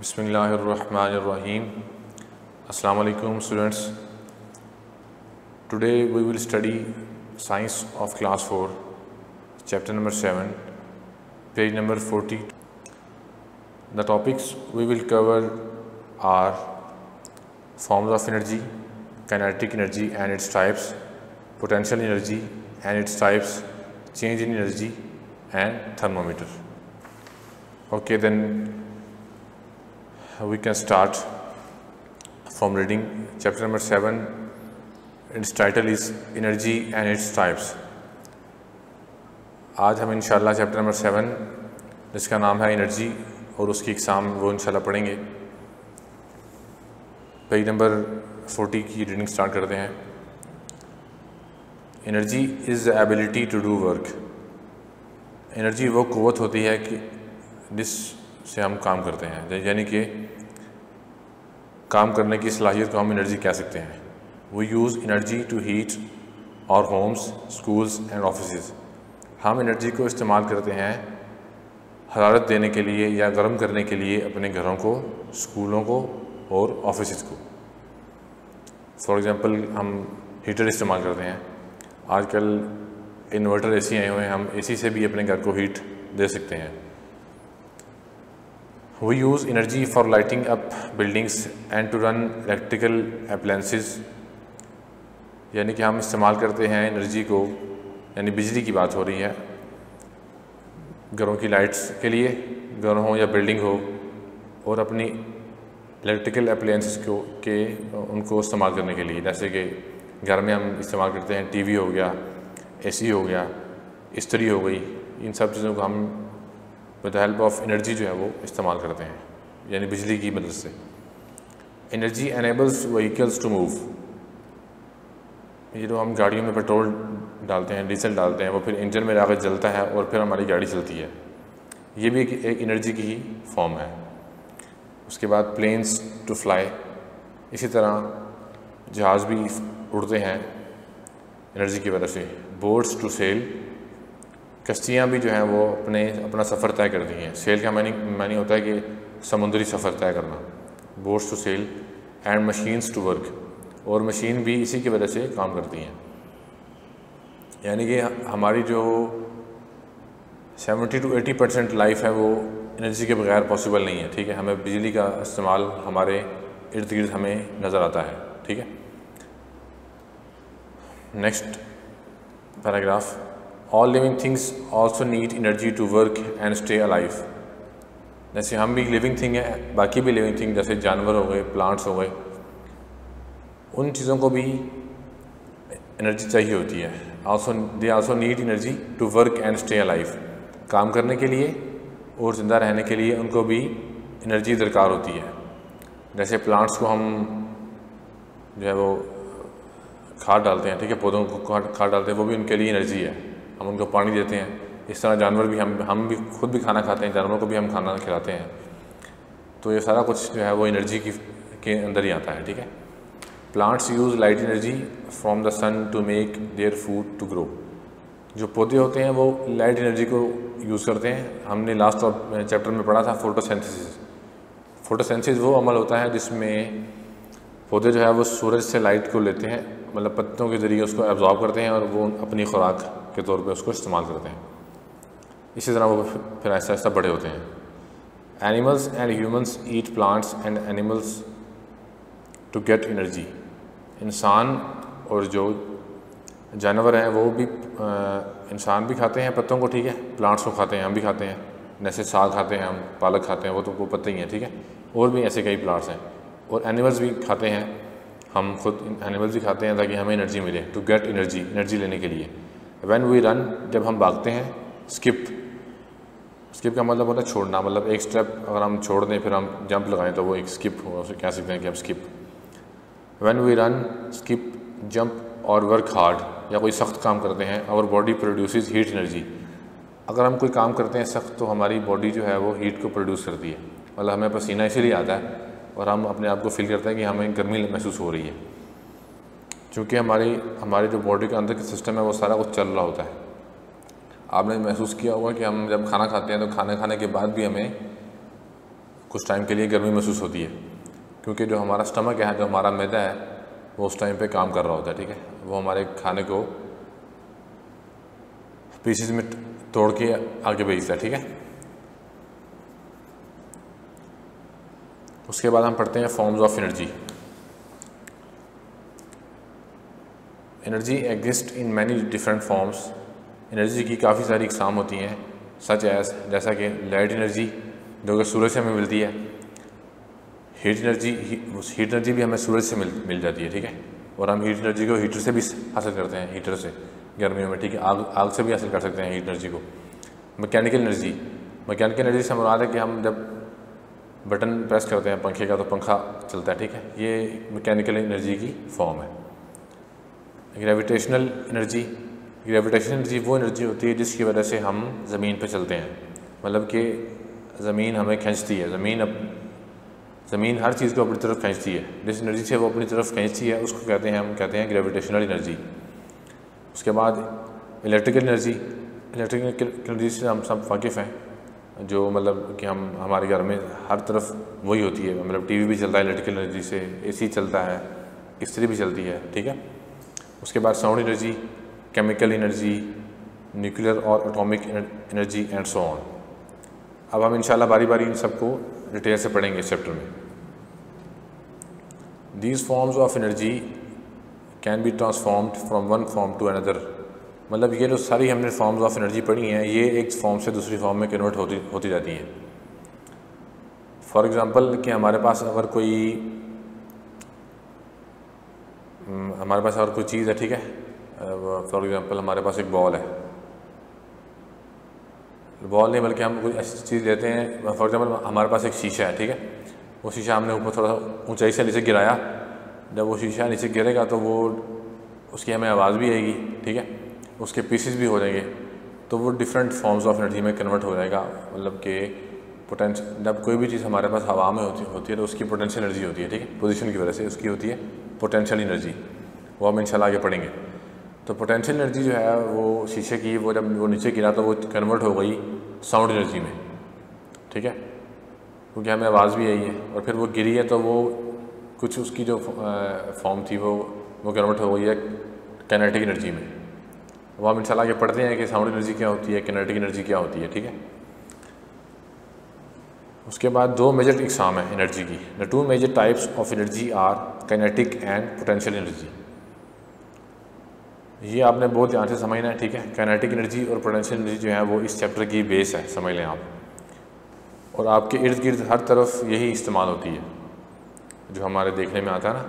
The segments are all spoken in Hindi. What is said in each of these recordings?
Bismillahirrahmanirrahim. Assalamu alaikum students. Today we will study science of class 4, chapter number 7, page number 40. The topics we will cover are forms of energy, kinetic energy and its types, potential energy and its types, change in energy and thermometer. Okay, then we can start from reading chapter number 7. Its title is energy and its types. आज हम इंशाल्लाह चैप्टर नंबर 7 जिसका नाम है एनर्जी और उसकी एग्ज़ाम वो इंशाल्लाह पढ़ेंगे। पेज नंबर 40 की रीडिंग स्टार्ट करते हैं। Energy is the ability to do work. Energy वो क़ुव्वत होती है कि जिससे हम काम करते हैं, यानी कि काम करने की सलाहियत को हम एनर्जी कह सकते हैं। We use energy to heat our homes, schools and offices. हम एनर्जी को इस्तेमाल करते हैं हरारत देने के लिए या गर्म करने के लिए अपने घरों को, स्कूलों को और ऑफिसेस को। फॉर एग्ज़ाम्पल हम हीटर इस्तेमाल करते हैं। आजकल इन्वर्टर एसी आए हुए हैं, हम एसी से भी अपने घर को हीट दे सकते हैं। We use energy for lighting up buildings and to run electrical appliances। यानी कि हम इस्तेमाल करते हैं एनर्जी को, यानी बिजली की बात हो रही है, घरों की लाइट्स के लिए, घर हो या बिल्डिंग हो, और अपनी इलेक्ट्रिकल एप्लायंसेस के उनको इस्तेमाल करने के लिए। जैसे कि घर में हम इस्तेमाल करते हैं टीवी हो गया, एसी हो गया, इस्त्री हो गई, इन सब चीज़ों को हम with the help of energy जो है वो इस्तेमाल करते हैं, यानी बिजली की मदद से। Energy enables vehicles to move. ये जो हम गाड़ियों में पेट्रोल डालते हैं, डीजल डालते हैं, वो फिर इंजन में जाकर जलता है और फिर हमारी गाड़ी चलती है। ये भी एक एनर्जी की ही फॉर्म है। उसके बाद प्लेन्स टू फ्लाई, इसी तरह जहाज़ भी उड़ते हैं एनर्जी की वजह से। बोट्स टू सेल, कश्तियाँ भी जो हैं वो अपना सफ़र तय करती हैं। सेल का मानी होता है कि समुद्री सफ़र तय करना। Boats to sail and machines to work, और मशीन भी इसी की वजह से काम करती हैं। यानी कि हमारी जो 70 to 80% लाइफ है वो एनर्जी के बगैर पॉसिबल नहीं है। ठीक है, हमें बिजली का इस्तेमाल हमारे इर्द गिर्द हमें नज़र आता है। ठीक है, next paragraph. All living things also need energy to work and stay alive. जैसे हम भी लिविंग थिंग है, बाकी भी लिविंग थिंग जैसे जानवर हो गए, प्लांट्स हो गए, उन चीज़ों को भी एनर्जी चाहिए होती है। They also need energy to work and stay alive. काम करने के लिए और ज़िंदा रहने के लिए उनको भी एनर्जी दरकार होती है। जैसे प्लांट्स को हम जो है वो खाद डालते हैं, ठीक है, पौधों को खाद डालते हैं, वो भी उनके लिए एनर्जी है। हम उनको पानी देते हैं। इस तरह जानवर भी, हम भी खुद भी खाना खाते हैं, जानवरों को भी हम खाना खिलाते हैं। तो ये सारा कुछ जो है वो एनर्जी के अंदर ही आता है। ठीक है, plants use light energy from the sun to make their food to grow. जो पौधे होते हैं वो लाइट एनर्जी को यूज़ करते हैं। हमने लास्ट चैप्टर में पढ़ा था फोटोसिंथेसिस। फोटोसिंथेसिस वो अमल होता है जिसमें पौधे जो है वो सूरज से लाइट को लेते हैं, मतलब पत्तों के ज़रिए उसको एब्जॉर्ब करते हैं और वो अपनी खुराक के तौर पे उसको इस्तेमाल करते हैं। इसी तरह वो फिर ऐसा ऐसा बड़े होते हैं। Animals and humans eat plants and animals to get energy. इंसान और जो जानवर हैं वो भी, इंसान भी खाते हैं पत्तों को, ठीक है, प्लांट्स को खाते हैं, हम भी खाते हैं। जैसे साग खाते हैं हम, पालक खाते हैं, वो पत्ते ही हैं। ठीक है, और भी ऐसे कई प्लांट्स हैं। और एनिमल्स भी खाते हैं, हम खुद एनिमल्स भी खाते हैं ताकि हमें एनर्जी मिले, टू गेट एनर्जी लेने के लिए। व्हेन वी रन, जब हम भागते हैं। स्किप का मतलब होता है छोड़ना, मतलब एक स्टेप अगर हम छोड़ दें फिर हम जंप लगाएं तो वो एक स्किप हो, उसे कह सकते हैं कि हम skip. When we run, skip, jump और वर्क हार्ड, या कोई सख्त काम करते हैं, our body produces heat energy. अगर हम कोई काम करते हैं सख्त तो हमारी बॉडी जो है वो हीट को प्रोड्यूस करती है, मतलब हमें पसीना इसीलिए आता है और हम अपने आप को फील करते हैं कि हमें गर्मी महसूस हो रही है। क्योंकि हमारी जो बॉडी के अंदर का सिस्टम है वो सारा कुछ चल रहा होता है। आपने महसूस किया होगा कि हम जब खाना खाते हैं तो खाना खाने के बाद भी हमें कुछ टाइम के लिए गर्मी महसूस होती है, क्योंकि जो हमारा स्टमक है, जो हमारा मैदा है, वो उस टाइम पे काम कर रहा होता है, ठीक है। वो हमारे खाने को पीसेस में तोड़ के आगे भेजता है, ठीक है। उसके बाद हम पढ़ते हैं forms of energy. Energy exist in many different forms. Energy की काफ़ी सारी इकसाम होती हैं, सच एज जैसा कि लाइट एनर्जी जो कि सूरज से हमें मिलती है, हीट एनर्जी भी हमें सूरज से मिल जाती है, ठीक है। और हम हीट एनर्जी को हीटर से भी हासिल करते हैं, हीटर से गर्मियों में, ठीक है। आग से भी हासिल कर सकते हैं हीट एनर्जी को। मैकेनिकल एनर्जी से मुराद है कि हम जब बटन प्रेस करते हैं पंखे का तो पंखा चलता है, ठीक है। ये मैकेनिकल एनर्जी की फॉर्म है। ग्रेविटेशनल एनर्जी वो एनर्जी होती है जिसकी वजह से हम ज़मीन पे चलते हैं, मतलब कि ज़मीन हमें खींचती है, ज़मीन हर चीज़ को अपनी तरफ खींचती है। जिस एनर्जी से वो अपनी तरफ खींचती है उसको हम कहते हैं ग्रेविटेशनल एनर्जी। उसके बाद इलेक्ट्रिकल एनर्जी से हम सब वाकिफ़ हैं, जो मतलब कि हमारे घर में हर तरफ वही होती है, मतलब टीवी भी चलता है इलेक्ट्रिकल एनर्जी से, एसी चलता है, इस्त्री भी चलती है, ठीक है। उसके बाद sound energy, chemical energy, nuclear और atomic energy and so on. अब हम इंशाल्लाह बारी बारी इन सबको डिटेल से पढ़ेंगे इस चैप्टर में। These forms of energy can be transformed from one form to another. मतलब ये जो सारी हमने फॉर्म्स ऑफ एनर्जी पढ़ी हैं, ये एक फॉर्म से दूसरी फॉर्म में कन्वर्ट होती जाती हैं। फॉर एग्ज़ाम्पल कि हमारे पास अगर कोई चीज़ है, ठीक है। फॉर एग्ज़ाम्पल हमारे पास एक बॉल है, बॉल नहीं बल्कि हम कोई ऐसी चीज़ लेते हैं। फॉर एग्ज़ाम्पल हमारे पास एक शीशा है, ठीक है। वो शीशा हमने ऊपर थोड़ा ऊंचाई से नीचे गिराया, जब वो शीशा नीचे गिरेगा तो वो उसकी हमें आवाज़ भी आएगी, ठीक है। उसके पीसेस भी हो जाएंगे, तो वो डिफरेंट फॉर्म्स ऑफ एनर्जी में कन्वर्ट हो जाएगा। मतलब कि पोटेंशियल, जब कोई भी चीज़ हमारे पास हवा में होती है तो उसकी पोटेंशियल एनर्जी होती है, ठीक है। पोजीशन की वजह से उसकी होती है पोटेंशियल एनर्जी, वो हम इंशाल्लाह आगे पढ़ेंगे। तो पोटेंशियल एनर्जी जो है वो शीशे की, वो जब वो नीचे गिरा तो वो कन्वर्ट हो गई साउंड एनर्जी में, ठीक है, क्योंकि हमें आवाज़ भी आई है। और फिर वो गिरी है तो वो कुछ उसकी जो फॉर्म थी वो कन्वर्ट हो गई है काइनेटिक एनर्जी में। वो हम इंशाल्लाह आगे पढ़ते हैं कि साउंड एनर्जी क्या होती है, काइनेटिक एनर्जी क्या होती है, ठीक है। उसके बाद दो मेजर इकसाम है एनर्जी की। The two major types of energy are kinetic and potential energy. ये आपने बहुत ध्यान से समझना है, ठीक है। काइनेटिक एनर्जी और पोटेंशियल एनर्जी जो है वो इस चैप्टर की बेस है, समझ लें आप। और आपके इर्द गिर्द हर तरफ यही इस्तेमाल होती है जो हमारे देखने में आता है ना।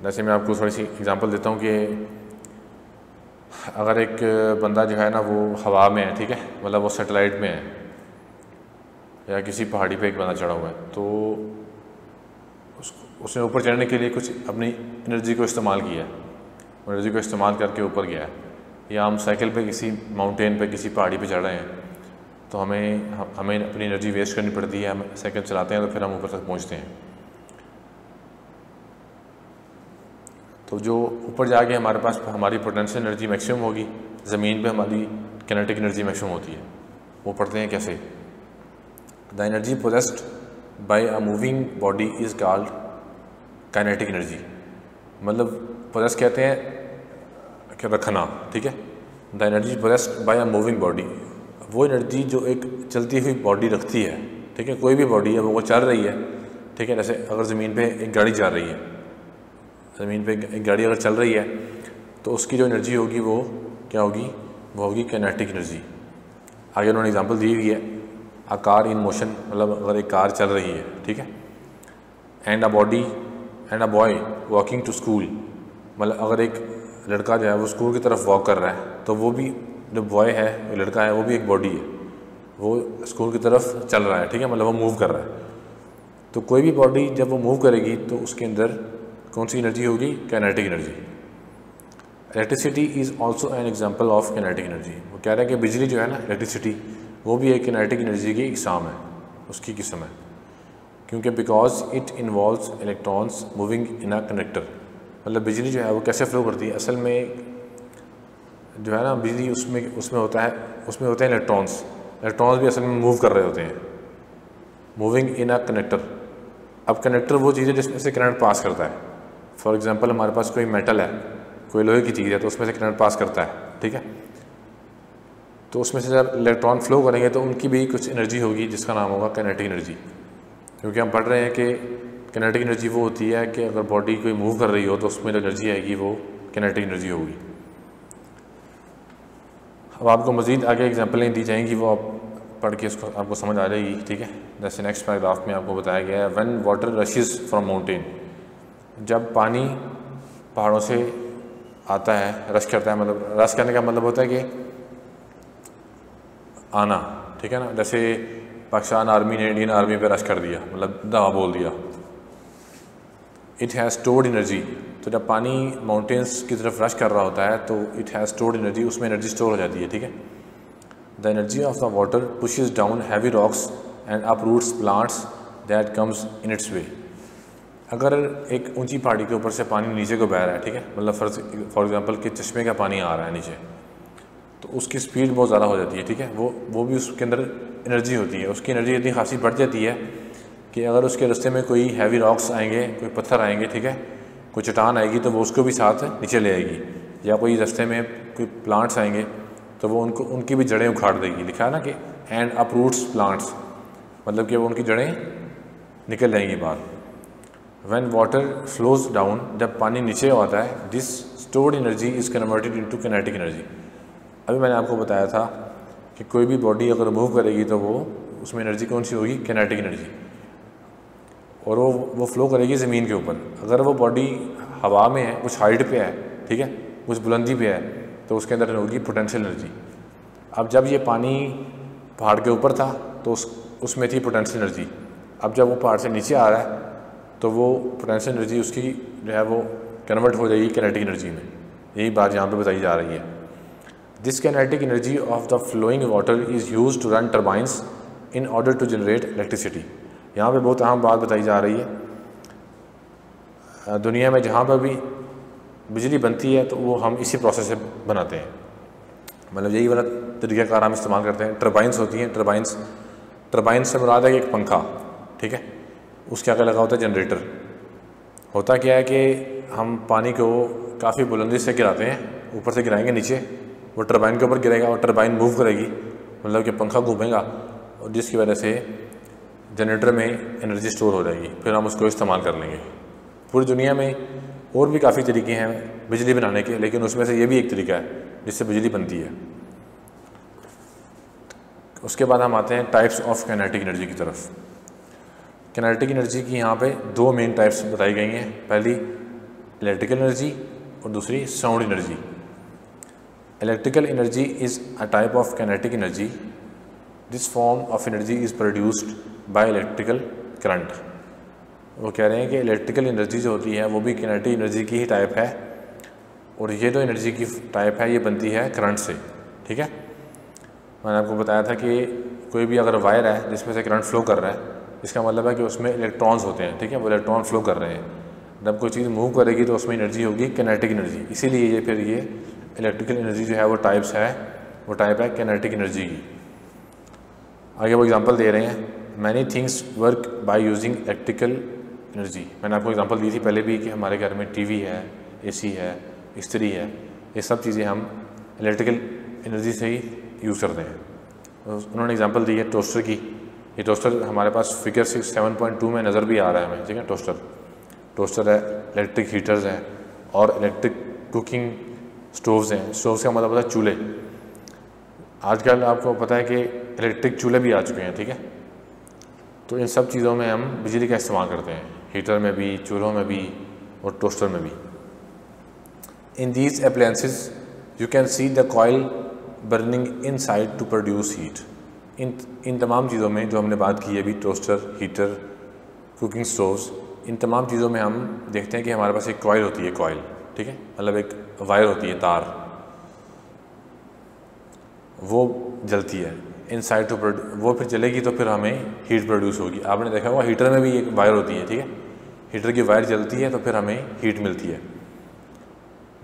जैसे मैं आपको थोड़ी सी एग्जांपल देता हूँ कि अगर एक बंदा जो है ना वो हवा में है, ठीक है, मतलब वो सैटेलाइट में है या किसी पहाड़ी पे एक बंदा चढ़ा हुआ है, तो उसने ऊपर चढ़ने के लिए कुछ अपनी एनर्जी को इस्तेमाल किया है, एनर्जी को इस्तेमाल करके ऊपर गया है। या हम साइकिल पे किसी माउंटेन पे किसी पहाड़ी पे चढ़ रहे हैं तो हमें अपनी एनर्जी वेस्ट करनी पड़ती है। हम साइकिल चलाते हैं तो फिर हम ऊपर तक पहुंचते हैं। तो जो ऊपर जाके हमारे पास हमारी पोटेंशियल एनर्जी मैक्सिमम होगी, ज़मीन पे हमारी काइनेटिक एनर्जी मैक्सिमम होती है। वो पढ़ते हैं कैसे। The energy possessed by a moving body is called kinetic energy. मतलब पोजेस कहते हैं कि रखना, ठीक है। The energy possessed by a moving body, वो एनर्जी जो एक चलती हुई बॉडी रखती है, ठीक है। कोई भी बॉडी है वो चल रही है, ठीक है। जैसे अगर ज़मीन पे एक गाड़ी जा रही है, ज़मीन पे एक गाड़ी अगर चल रही है तो उसकी जो एनर्जी होगी वो क्या होगी, वो होगी काइनेटिक एनर्जी। आगे उन्होंने एग्जांपल दी हुई है, अ कार इन मोशन, मतलब अगर एक कार चल रही है, ठीक है। And a boy walking to school, मतलब अगर एक लड़का जो है वो स्कूल की तरफ वॉक कर रहा है तो वो भी जो बॉय है, लड़का है, वो भी एक बॉडी है, वो स्कूल की तरफ चल रहा है, ठीक है, मतलब वो मूव कर रहा है। तो कोई भी बॉडी जब वो मूव करेगी तो उसके अंदर कौन सी एनर्जी होगी, kinetic energy. Electricity is also an example of kinetic energy. वो कह रहा है कि बिजली जो है ना, इलेक्ट्रिसिटी, वो भी एक काइनेटिक एनर्जी की इकसाम है, उसकी किस्म है, क्योंकि because it involves electrons moving in a conductor. मतलब बिजली जो है वो कैसे फ्लो करती है, असल में जो है ना बिजली उसमें होते हैं इलेक्ट्रॉन्स भी असल में मूव कर रहे होते हैं, मूविंग इन अ कनेक्टर। अब कनेक्टर वो चीज़ है जिसमें से करंट पास करता है। फॉर एग्जांपल हमारे पास कोई मेटल है, कोई लोहे की चीज़ है, तो उसमें से करंट पास करता है, ठीक है। तो उसमें से जब इलेक्ट्रॉन फ्लो करेंगे तो उनकी भी कुछ एनर्जी होगी जिसका नाम होगा काइनेटिक एनर्जी। क्योंकि हम पढ़ रहे हैं कि काइनेटिक एनर्जी वो होती है कि अगर बॉडी कोई मूव कर रही हो तो उसमें जो एनर्जी आएगी वो काइनेटिक एनर्जी होगी। अब आपको मज़ीद आगे एग्जांपलें दी जाएंगी, वो आप पढ़ के उसको आपको समझ आ जाएगी, ठीक है। जैसे नेक्स्ट पैराग्राफ में आपको बताया गया है when water rashes from mountain. जब पानी पहाड़ों से आता है, रश करता है, मतलब रश करने का मतलब होता है कि आना, ठीक है ना। जैसे पाकिस्तान आर्मी ने इंडियन आर्मी पे रश कर दिया, मतलब दवा बोल दिया। It has stored energy. तो जब पानी माउंटेन्स की तरफ रश कर रहा होता है तो इट हैज़ स्टोर्ड एनर्जी, उसमें एनर्जी स्टोर हो जाती है, ठीक है। The energy of the water pushes down heavy rocks and uproots plants that comes in its way. अगर एक ऊंची पहाड़ी के ऊपर से पानी नीचे को बह रहा है, ठीक है, मतलब फॉर एग्जांपल कि चश्मे का पानी आ रहा है नीचे, तो उसकी स्पीड बहुत ज़्यादा हो जाती है, ठीक है। वो भी उसके अंदर एनर्जी होती है, उसकी एनर्जी इतनी खासी बढ़ जाती है कि अगर उसके रास्ते में कोई हैवी रॉक्स आएंगे, कोई पत्थर आएंगे, ठीक है, कोई चट्टान आएगी तो वो उसको भी साथ नीचे ले आएगी, या कोई रास्ते में कोई प्लांट्स आएंगे तो वो उनकी भी जड़ें उखाड़ देगी। लिखा है ना कि एंड अपरूट्स प्लांट्स, मतलब कि वो उनकी जड़ें निकल जाएंगी बाहर। व्हेन वाटर फ्लोज डाउन, जब पानी नीचे आता है, this stored energy is converted into kinetic energy. अभी मैंने आपको बताया था कि कोई भी बॉडी अगर मूव करेगी तो वो उसमें एनर्जी कौन सी होगी, काइनेटिक एनर्जी, और वो फ्लो करेगी ज़मीन के ऊपर। अगर वो बॉडी हवा में है, कुछ हाइट पे है, ठीक है, कुछ बुलंदी पे है, तो उसके अंदर होगी पोटेंशियल एनर्जी। अब जब ये पानी पहाड़ के ऊपर था तो उसमें थी पोटेंशियल एनर्जी। अब जब वो पहाड़ से नीचे आ रहा है तो वो पोटेंशियल एनर्जी उसकी जो है वो कन्वर्ट हो जाएगी काइनेटिक एनर्जी में। यही बात यहाँ पे बताई जा रही है। This kinetic energy of the flowing water is used to run turbines in order to generate electricity. यहाँ पे बहुत अहम बात बताई जा रही है। दुनिया में जहाँ पर भी बिजली बनती है तो वो हम इसी प्रोसेस से बनाते हैं, मतलब यही वाला तरीक़ाकार हम इस्तेमाल करते हैं। टर्बाइंस होती हैं, टर्बाइंस से मुराद है कि एक पंखा, ठीक है, उसके आगे लगा होता है जनरेटर। होता क्या है कि हम पानी को काफ़ी बुलंदी से गिराते हैं, ऊपर से गिराएंगे नीचे, वो टर्बाइन के ऊपर गिरेगा और टर्बाइन मूव करेगी, मतलब कि पंखा घूमेगा, और जिसकी वजह से जनरेटर में एनर्जी स्टोर हो जाएगी, फिर हम उसको इस्तेमाल कर लेंगे। पूरी दुनिया में और भी काफ़ी तरीके हैं बिजली बनाने के, लेकिन उसमें से ये भी एक तरीका है जिससे बिजली बनती है। उसके बाद हम आते हैं टाइप्स ऑफ काइनेटिक एनर्जी की तरफ। काइनेटिक एनर्जी की यहाँ पे दो मेन टाइप्स बताई गई हैं, पहली इलेक्ट्रिकल एनर्जी और दूसरी sound energy. Electrical energy is a type of kinetic energy. This form of energy is produced by electrical current. वो कह रहे हैं कि इलेक्ट्रिकल एनर्जी जो होती है वो भी काइनेटिक एनर्जी की ही टाइप है, और ये जो एनर्जी की टाइप है ये बनती है करंट से, ठीक है। मैंने आपको बताया था कि कोई भी अगर वायर है जिसमें से करंट फ्लो कर रहा है, इसका मतलब है कि उसमें इलेक्ट्रॉन्स होते हैं, ठीक है, वो इलेक्ट्रॉन फ्लो कर रहे हैं। जब कोई चीज़ मूव करेगी तो उसमें एनर्जी होगी काइनेटिक एनर्जी, इसीलिए ये फिर ये इलेक्ट्रिकल एनर्जी जो है वो टाइप्स है, वो टाइप है काइनेटिक एनर्जी की। आगे वो एग्जांपल दे रहे हैं, many things work by using electrical energy. मैंने आपको एग्जांपल दी थी पहले भी कि हमारे घर में टीवी है, एसी है, इस्त्री है, ये सब चीज़ें हम इलेक्ट्रिकल एनर्जी से ही यूज़ करते हैं। उन्होंने एग्जांपल दी है टोस्टर की। ये टोस्टर हमारे पास फिगर 7.2 में नज़र भी आ रहा है हमें, ठीक है। टोस्टर है, इलेक्ट्रिक हीटर्स हैं और इलेक्ट्रिक कुकिंग स्टोव्स हैं। स्टोव्स का मतलब होता है चूल्हे। आजकल आपको पता है कि इलेक्ट्रिक चूल्हे भी आ चुके हैं, ठीक है। तो इन सब चीज़ों में हम बिजली का इस्तेमाल करते हैं, हीटर में भी, चूल्हों में भी और टोस्टर में भी। In these appliances you can see the coil burning inside to produce heat. इन तमाम चीज़ों में जो हमने बात की है अभी, टोस्टर, हीटर, कुकिंग स्टोव्स, इन तमाम चीज़ों में हम देखते हैं कि हमारे पास एक कॉइल होती है, कॉइल, ठीक है, मतलब एक वायर होती है, तार, वो जलती है इनसाइड टू वो फिर जलेगी तो फिर हमें हीट प्रोड्यूस होगी। आपने देखा होगा हीटर में भी एक वायर होती है, ठीक है, हीटर की वायर जलती है तो फिर हमें हीट मिलती है।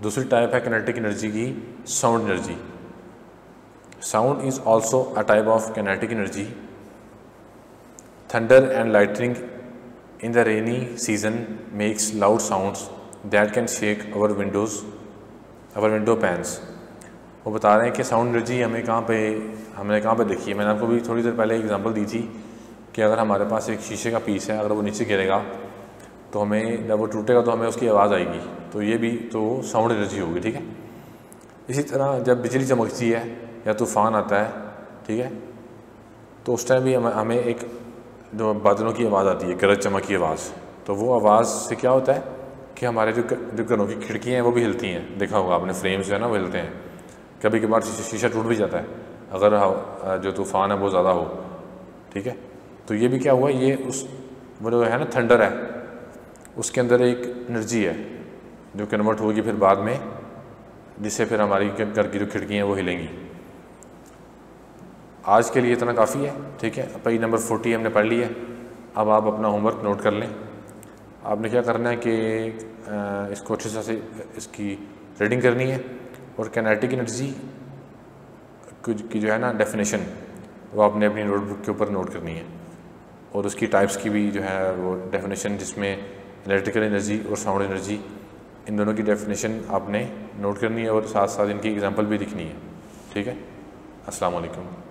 दूसरी टाइप है काइनेटिक एनर्जी की sound energy. Sound is also a type of kinetic energy. Thunder and lightning in the rainy season makes loud sounds that can shake our window panes. वो बता रहे हैं कि साउंड एनर्जी हमने कहाँ पे देखी है। मैंने आपको भी थोड़ी देर पहले एग्जांपल दी थी कि अगर हमारे पास एक शीशे का पीस है, अगर वो नीचे गिरेगा तो हमें, जब वो टूटेगा तो हमें उसकी आवाज़ आएगी, तो ये भी तो साउंड एनर्जी होगी, ठीक है। इसी तरह जब बिजली चमकती है या तूफ़ान आता है, ठीक है, तो उस टाइम भी हमें एक जो बादलों की आवाज़ आती है, गरज चमक की आवाज़, तो वो आवाज़ से क्या होता है कि हमारे जो घरों की खिड़कियाँ हैं वो भी हिलती हैं। देखा होगा आपने, फ्रेम्स जो है ना वो हिलते हैं। कभी कभार शीशा टूट भी जाता है अगर जो तूफ़ान है वो ज़्यादा हो, ठीक है। तो ये भी क्या हुआ, ये उस वो जो है ना थंडर है, उसके अंदर एक एनर्जी है जो कन्वर्ट होगी फिर बाद में, जिससे फिर हमारी घर की जो खिड़कियाँ हैं वो हिलेंगी। आज के लिए इतना काफ़ी है, ठीक है। पेज नंबर 40 हमने पढ़ लिया। अब आप अपना होमवर्क नोट कर लें। आपने क्या करना है कि इसको अच्छे से इसकी रीडिंग करनी है और काइनेटिक एनर्जी की जो है ना डेफिनेशन वो आपने अपनी नोटबुक के ऊपर नोट करनी है, और उसकी टाइप्स की भी जो है वो डेफिनेशन, जिसमें इलेक्ट्रिकल एनर्जी और साउंड एनर्जी, इन दोनों की डेफिनेशन आपने नोट करनी है और साथ साथ इनकी एग्जांपल भी लिखनी है, ठीक है। अस्सलाम वालेकुम।